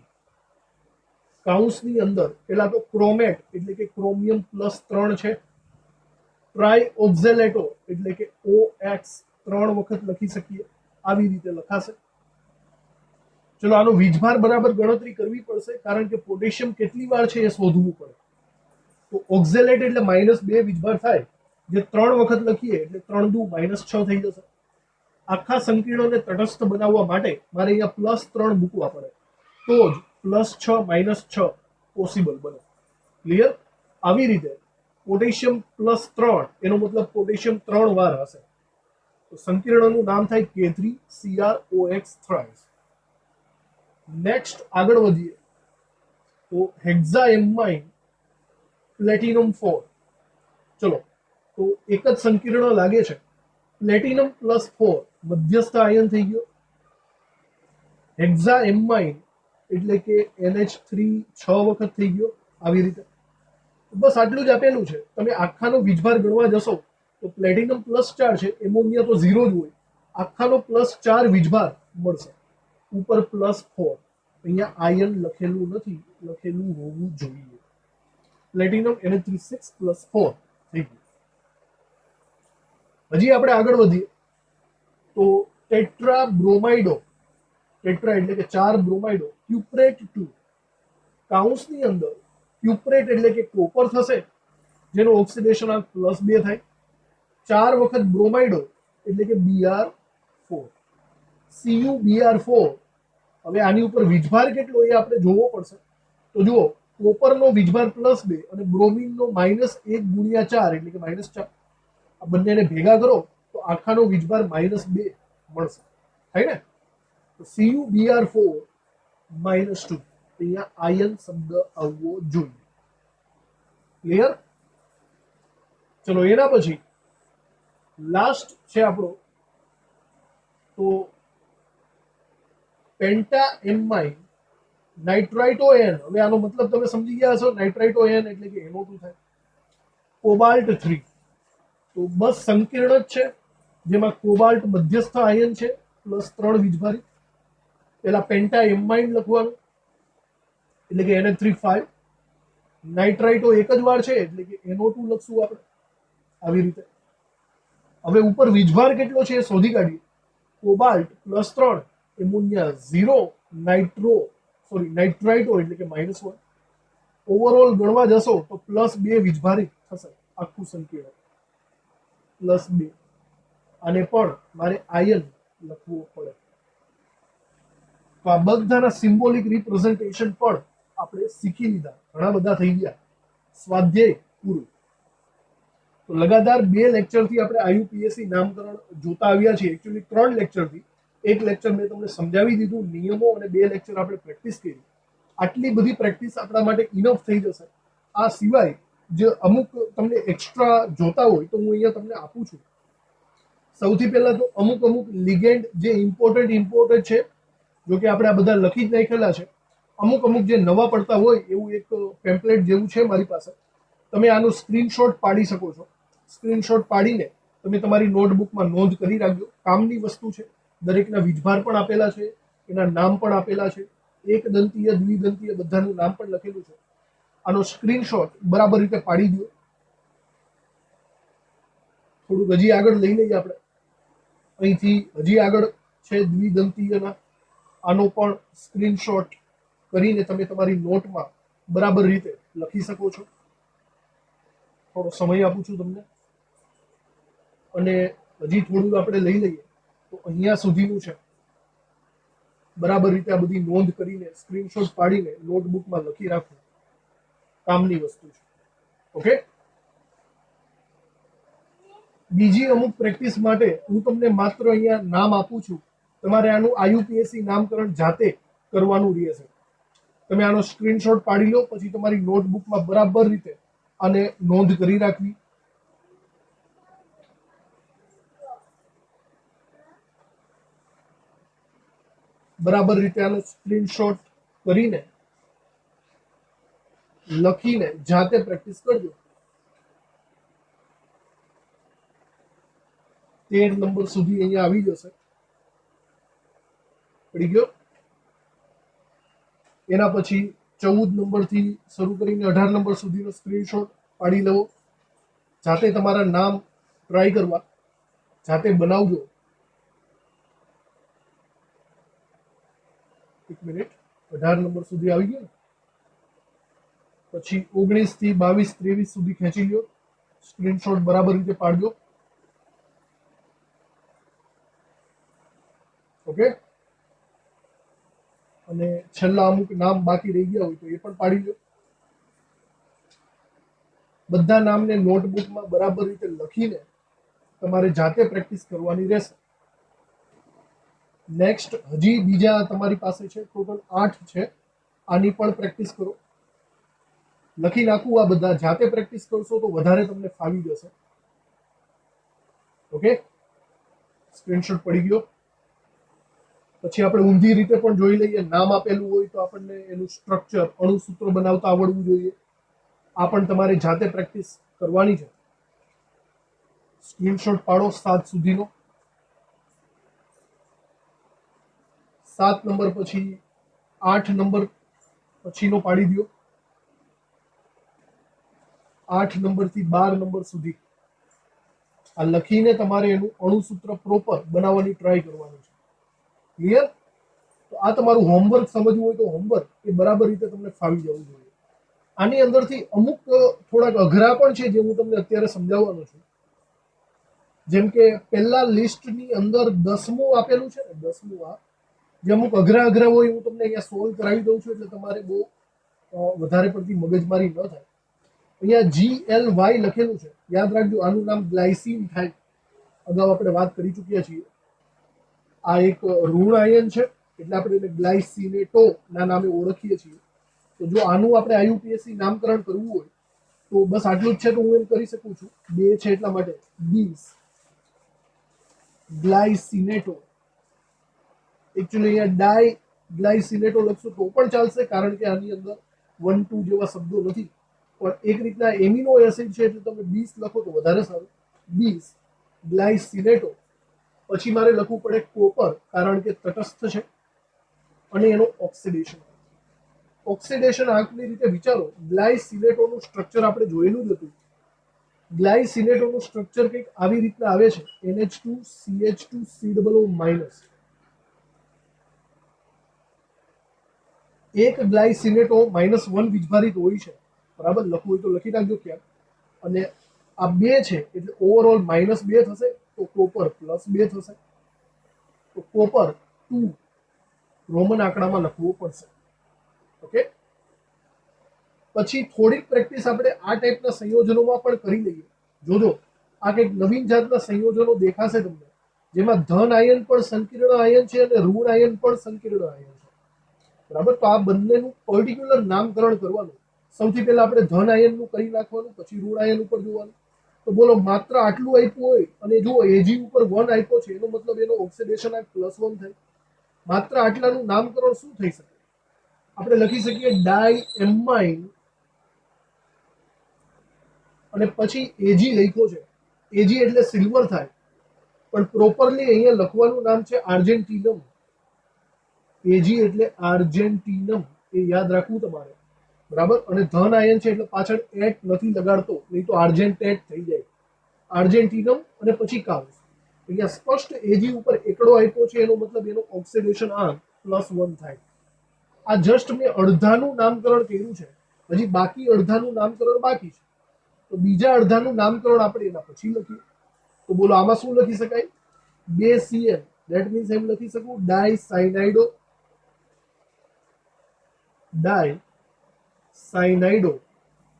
કાઉન્સની અંદર પેલા તો ક્રોમેટ એટલે કે ક્રોમિયમ +3 છે. ટ્રાયઓક્ઝેલેટો એટલે કે OX 3 વખત લખી શકીએ. આવી રીતે લખાશે. ચલો આનો વીજભાર બરાબર ગણતરી કરવી પડશે, કારણ કે પોટેશિયમ કેટલી વાર છે એ શોધવું પડે. તો ઓક્ઝેલેટ એટલે -2 વીજભાર થાય, જે 3 વખત લખીએ એટલે 3 દુ -6 થઈ જશે. આખા સંકીર્ણને તટસ્થ બનાવવા માટે મારે અહીંયા +3 મૂકવા પડે, તો જ +6 -6 પોસિબલ બને. ક્લિયર? આવી રીતે પોટેશિયમ +3 એનો મતલબ પોટેશિયમ 3 વાર હશે, તો સંકીર્ણનું નામ થાય K3CrOX થ્રાઇસ. નેક્સ્ટ આગળ વધીએ તો હેક્ઝાએમાઇન પ્લેટિનમ 4. ચલો, તો એક જ સંકીર્ણ લાગે છે. પ્લેટિનમ +4 મધ્યસ્થ આયન થઈ ગયો. હેક્ઝાએમાઇન એટલે કે NH3 6 વખત થઈ ગયો. આવી રીતે બસ આટલું જ આપેલું છે. તમે આખાનો વીજભાર ગણવા જશો તો પ્લેટિનમ +4 છે, એમોનિયા તો 0 જ હોય. આખાનો +4 વીજભાર મળશે. ઉપર +4, અહીંયા આયન લખેલું નથી, લખેલું હોવું જોઈએ. પ્લેટિનમ NH3 6 + 4 થઈ ગયું. હજી આપણે આગળ વધીએ તો ટેટ્રા બ્રોમાઇડો, ટેટ્રા એટલે કે 4 બ્રોમાઇડો, ક્યુપ્રેટ 2. કાઉન્સની અંદર ક્યુપ્રેટ એટલે કે કોપર થશે, જેનો ઓક્સિડેશનાંક +2 થાય. 4 વખત બ્રોમાઇડો એટલે કે Br4, CuBr4. હવે આની ઉપર વીજભાર કેટલો એ આપણે જોવો પડશે. તો જુઓ, કોપરનો વીજભાર +2 અને બ્રોમિનનો -1 × 4 એટલે કે -4. આ બંનેને ભેગા કરો તો આખાનો વીજભાર -2 મળશે. થાય ને? તો CuBr4 -2, અહીંયા આયન શબ્દ આવવો જોઈએ. ક્લિયર? ચલો, એના પછી લાસ્ટ છે આપણો તો પેન્ટાએમાઇન નાઇટ્રાઇટોએન. હવે આનો મતલબ તમે સમજી ગયા હશો. નાઇટ્રાઇટોએન એટલે કે NO2 થાય. કોબાલ્ટ 3. તો બસ સંકીર્ણ જ છે, જેમાં કોબાલ્ટ મધ્યસ્થ આયન છે, +3 વીજભારી. પેલા પેન્ટાએમાઇન લખવાનું એટલે કે NH3 5. નાઇટ્રાઇટો એક જ વાર છે એટલે કે NO2 લખશું આપણે. આવી રીતે હવે ઉપર વીજભાર કેટલો છે એ શોધી કાઢીએ. કોબાલ્ટ +3, એમોનિયા 0, નાઇટ્રાઇટો એટલે કે -1. ઓવરઓલ ગણવા જશો તો +2 વીજભારી થશે આખું સંકીર્ણ. +2. અને પણ મારે આયન લખવું પડે. તો આ બધાના સિમ્બોલિક રિપ્રેઝન્ટેશન પણ આપણે શીખી લીધા. ઘણા બધા થઈ ગયા. સ્વાધ્યાય પૂરું. તો લગાતાર 2 લેક્ચરથી આપણે IUPAC નામકરણ જોતા આવ્યા છીએ. એકચ્યુઅલી 3 લેક્ચરથી. એક લેક્ચર મેં તમને સમજાવી દીધું નિયમો, અને 2 લેક્ચર આપણે પ્રેક્ટિસ કરી. આટલી બધી પ્રેક્ટિસ આપણા માટે ઇનફ થઈ જશે. આ સિવાય જે અમુક તમને એક્સ્ટ્રા જોતા હોય તો હું અહીંયા તમને આપું છું. સૌથી પહેલા તો અમુક લિગેન્ડ જે ઇમ્પોર્ટન્ટ છે, જો કે આપણે આ બધા લખી જ નાખેલા છે. અમુક જે નવા પડતા હોય એવું એક પેમ્પલેટ જેવું છે મારી પાસે. તમે આનો સ્ક્રીનશોટ પાડી શકો છો. સ્ક્રીનશોટ પાડીને તમે તમારી નોટબુકમાં નોંધ કરી રાખજો. કામની વસ્તુ છે. દરેકના વીજભાર પણ આપેલા છે, એના નામ પણ આપેલા છે. એક દંતીય, દ્વિદંતીય બધાનું નામ પણ લખેલું છે. આનો સ્ક્રીનશોટ બરાબર રીતે પાડી દો. થોડુંક હજી આગળ લઈ લઈએ આપણે. અહીંથી હજી આગળ છે દ્વિદંતીયના. આનો પણ સ્ક્રીનશોટ કરીને તમે તમારી નોટમાં બરાબર રીતે લખી શકો છો. થોડો સમય આપું છું તમને. અને હજી થોડું આપણે લઈ લઈએ તો અહીંયા સુધીનું છે. બરાબર રીતે આ બધી નોંધ કરીને સ્ક્રીનશોટ પાડીને નોટબુકમાં લખી રાખવું કામની વસ્તુ છે. ઓકે? બીજી અમુક પ્રેક્ટિસ માટે હું તમને માત્ર અહીંયા નામ આપું છું. તમારે આનું IUPAC નામકરણ જાતે કરવાનું રહેશે. તમે આનો સ્ક્રીનશોટ પાડી લો, પછી તમારી નોટબુકમાં બરાબર રીતે આને નોંધ કરી રાખવી. બરાબર રીતે આનો સ્ક્રીનશોટ કરીને લખીને જાતે પ્રેક્ટિસ કરજો. 13 નંબર સુધી અહીંયા આવી જશે. પડી ગયો? એના પછી 14 નંબરથી શરૂ કરીને 18 નંબર સુધીનો સ્ક્રીનશોટ પાડી લેવો. જાતે તમારા નામ ટ્રાય કરવા, જાતે બનાવજો. એક મિનિટ. 18 નંબર સુધી આવી ગયો. પછી 19 થી 22, 23 સુધી ખેંચી લ્યો. સ્ક્રીનશોટ બરાબર રીતે પાડજો. ઓકે, અને છેલ્લા અમુક નામ બાકી રહી ગયા હોય તો એ પણ પાડી લો. બધા નામને નોટબુકમાં બરાબર રીતે લખીને તમારે જાતે પ્રેક્ટિસ કરવાની રહેશે. નેક્સ્ટ હજી બીજા તમારી પાસે છે, ટોટલ 8 છે. આની પણ પ્રેક્ટિસ કરો. લખી નાખું આ બધા, જાતે પ્રેક્ટિસ કરશો તો વધારે તમને ફાવી જશે. ઓકે, સ્ક્રીનશોટ પડી ગયો. પછી આપણે ઊંધી રીતે પણ જોઈ લઈએ. નામ આપેલું હોય તો આપણને એનું સ્ટ્રક્ચર, અણુસૂત્ર બનાવતા આવડવું જોઈએ. આ પણ તમારે જાતે પ્રેક્ટિસ કરવાની છે. સ્ક્રીનશોટ પાડો 7 સુધીનો. 7 નંબર પછી 8 નંબર પછીનો પાડી દો. 8 નંબરથી 12 નંબર સુધી આ લખીને તમારે એનું અણુસૂત્ર પ્રોપર બનાવવાની ટ્રાય કરવાની છે. ક્લિયર? તો આ તમારું હોમવર્ક સમજવું હોય તો હોમવર્ક એ બરાબર રીતે તમને ફાવી જવું જોઈએ. આની અંદરથી અમુક થોડાક અઘરા પણ છે જે હું તમને અત્યારે સમજાવવાનો છું. જેમ કે પહેલા લિસ્ટની અંદર 10મું આપેલું છે ને, 10મું આ જે અમુક અઘરા હોય હું તમને અહીંયા સોલ્વ કરાવી દઉં છું, એટલે તમારે બહુ વધારે પડતી મગજમારી ન થાય. અહીંયા GLY લખેલું છે, યાદ રાખજો. આનું નામ ગ્લાયસીન થાય. અગાઉ આપણે વાત કરી ચૂક્યા છીએ. આ એક ઋણ આયન છે, એટલે આપણે એને ગ્લાયસિનેટો ના નામે ઓળખીએ છીએ. તો જો આનું આપણે IUPAC નામકરણ કરવું હોય તો બસ આટલું જ છે, તો હું એમ કરી શકું છું. 2 છે એટલા માટે બીસ ગ્લાયસિનેટો. એકચ્યુઅલી અહીંયા ડાય ગ્લાયસિનેટો લખશો તો પણ ચાલશે, કારણ કે આની અંદર 1 2 જેવા શબ્દો નથી. પણ એક રીતના એમિનો એસિડ છે, એટલે તમે બીસ લખો તો વધારે સારું. બીસ ગ્લાયસિનેટો. પછી મારે લખવું પડે કોપર, કારણ કે તટસ્થ છે, અને એનો ઓક્સિડેશન. ઓક્સિડેશન આંખની રીતે વિચારો. ગ્લાયસિનેટોનું સ્ટ્રક્ચર આપણે જોયેલું જ હતું. ગ્લાયસિનેટોનું સ્ટ્રક્ચર કંઈક આવી રીતના આવે છે, NH2CH2COO-. એક ગ્લાયસિનેટો -1 વીજભારિત હોય છે. બરાબર, લખવું હોય તો લખી નાખજો ક્યાં. અને આ 2 છે એટલે ઓવરઓલ -2 થશે, તો કોપર +2 થશે. તો કોપર 2 રોમન આંકડામાં લખવું પડશે. ઓકે, પછી થોડીક પ્રેક્ટિસ આપણે આ ટાઈપના સંયોજનોમાં પણ કરી લઈએ. જોજો, આ કંઈક નવીન જાતના સંયોજનો દેખાશે તમને, જેમાં ધન આયન પણ સંકીર્ણ આયન છે અને ઋણ આયન પણ સંકીર્ણ આયન છે. બરાબર, તો આ બંનેનું પર્ટિક્યુલર નામકરણ કરવાનું. સૌથી પહેલા આપણે ધન આયનનું કરી નાખવાનું, પછી ઋણ આયન ઉપર જોવાનું. તો બોલો, માત્ર આટલું આપ્યું હોય અને જો Ag ઉપર 1 આપ્યો છે, એનો મતલબ એનો ઓક્સિડેશન આ +1 થાય. માત્ર આટલાનું નામકરણ શું થઈ શકે? આપણે લખી શકીએ ડાય એમાઇન, અને પછી Ag લખ્યો છે. Ag એટલે સિલ્વર થાય, પણ પ્રોપરલી અહીંયા લખવાનું નામ છે આર્જેન્ટિનમ. Ag એટલે આર્જેન્ટિનમ, એ યાદ રાખવું તમારે. બરાબર, અને ધન આયન છે એટલે પાછળ એટ નથી લગાડતો, નહીં તો આર્જેન્ટેટ થઈ જાય. આર્જેન્ટિનમ અને પછી કાઉસ. અહીંયા સ્પષ્ટ Ag ઉપર એકડો આપ્યો છે, એનો મતલબ એનો ઓક્સિડેશન આંક +1 થાય. આ જસ્ટ મેં અડધાનું નામકરણ કર્યું છે, હજી બાકી અડધાનું નામકરણ બાકી છે. તો બીજા અડધાનું નામકરણ આપણે એના પછી લખીએ. તો બોલો, આમાં શું લખી શકાય? 2Cl, ધેટ મીન્સ એમ લખી શકું ડાયસાયનાઇડો. ડાયસાયનાઇડો,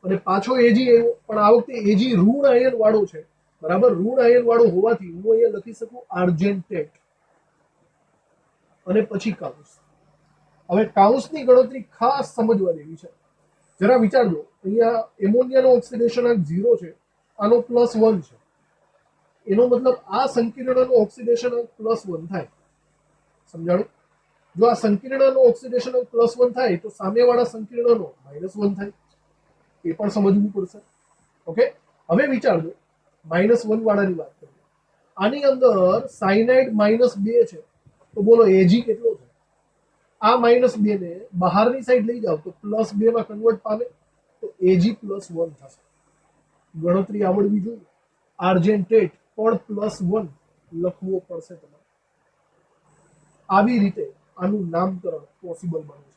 અને પાછો Ag આવ્યો, પણ આ વખતે Ag ઋણ આયન વાળો છે. બરાબર, ઋણ આયન વાળો હોવાથી હું અહીંયા લખી શકું આર્જેન્ટેટ, અને પછી કાઉસ. હવે કાઉસની ગણતરી ખાસ સમજવા જેવી છે. જરા વિચારજો, અહીંયા એમોનિયાનો ઓક્સિડેશન આંક 0 છે, આનો +1 છે. એનો મતલબ આ સંકીર્ણનો ઓક્સિડેશન આંક +1 થાય. સમજાણું? જો આ સંકીર્ણનો ઓક્સિડેશન આંક +1 થાય તો સામેવાળા સંકીર્ણનો -1 થાય. એ પણ સમજવું પડશે. ઓકે, હવે વિચારજો, -1 વાળાની વાત કરીએ. આની અંદર સાયનાઇડ -2 છે, તો બોલો Ag કેટલો છે? આ -2 ને બહારની સાઈડ લઈ જાઓ તો +2 માં કન્વર્ટ પામે, તો Ag +1 થશે. ગણતરી આવડવી જોઈએ. આર્જેન્ટેટ પણ +1 લખવો પડશે તમારે. આવી રીતે આનું નામકરણ પોસિબલ બને છે.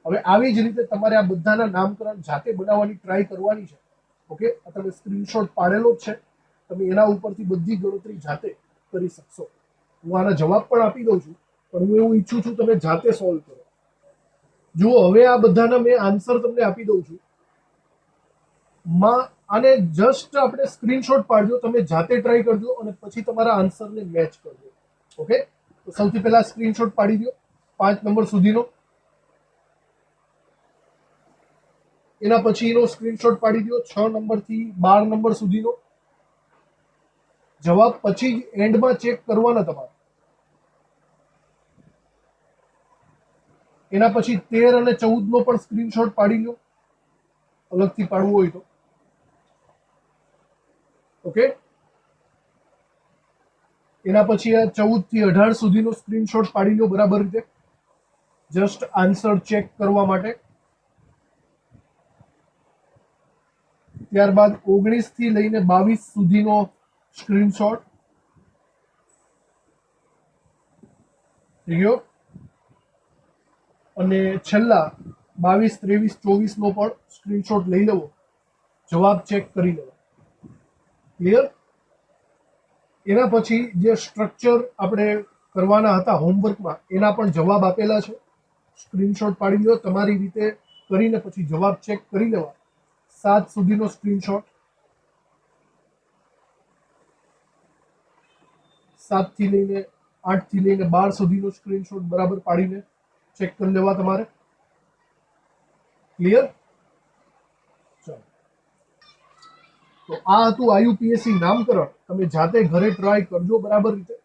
હવે આવી જ રીતે તમારે આ બધાના નામકરણ જાતે બનાવવાની ટ્રાય કરવાની છે. ઓકે, તમે સ્ક્રીનશોટ પાડેલો જ છે, તમે એના ઉપરથી બધી ગણતરી જાતે કરી શકશો. હું આના જવાબ પણ આપી દઉં છું. પણ હું એવું ઈચ્છું છું તમે જાતે સોલ્વ કરો. જુઓ, હવે આ બધાના મેં આન્સર તમને આપી દઉં છું. આને જસ્ટ આપણે સ્ક્રીનશોટ પાડજો, તમે જાતે ટ્રાય કરજો અને પછી તમારા આન્સરને મેચ કરજો. ઓકે, તો સૌથી પહેલા સ્ક્રીનશોટ પાડી દો 5 નંબર સુધીનો. એના પછીનો સ્ક્રીનશોટ પાડી દો 6 નંબરથી 12 નંબર સુધીનો. જવાબ પછી એન્ડમાં ચેક કરવાના તમારે. એના પછી 13 અને 14 નો પણ સ્ક્રીનશોટ પાડી લો, અલગથી પાડવું હોય તો. ઓકે, એના પછી આ 14 થી 18 સુધીનો સ્ક્રીનશોટ પાડી લો બરાબર રીતે, જસ્ટ આન્સર ચેક કરવા માટે. ત્યારબાદ 19 થી લઈને 22 સુધીનો સ્ક્રીનશોટ થઈ ગયો. અને છેલ્લા 22, 23, 24 નો પણ સ્ક્રીનશોટ લઈ લેવો, જવાબ ચેક કરી લેવો. ક્લિયર? એના પછી જે સ્ટ્રક્ચર આપણે કરવાના હતા હોમવર્કમાં એના પણ જવાબ આપેલા છે, સ્ક્રીનશોટ પાડી લો. તમારી રીતે કરીને પછી જવાબ ચેક કરી લેવા. 7 સુધીનો સ્ક્રીનશોટ, 7 થી લઈને 8 થી લઈને 12 સુધીનો સ્ક્રીનશોટ બરાબર પાડીને ચેક કરી લેવા તમારે. ક્લિયર? ચાલો, તો આ હતું આયુપીએસસી નામકરણ. તમે જાતે ઘરે ટ્રાય કરજો બરાબર રીતે,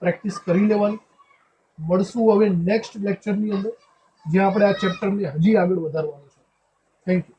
પ્રેક્ટિસ કરી લેવાની. મળશું હવે નેક્સ્ટ લેક્ચરની અંદર, જ્યાં આપણે આ ચેપ્ટરને હજી આગળ વધારવાનું છે. Thank you.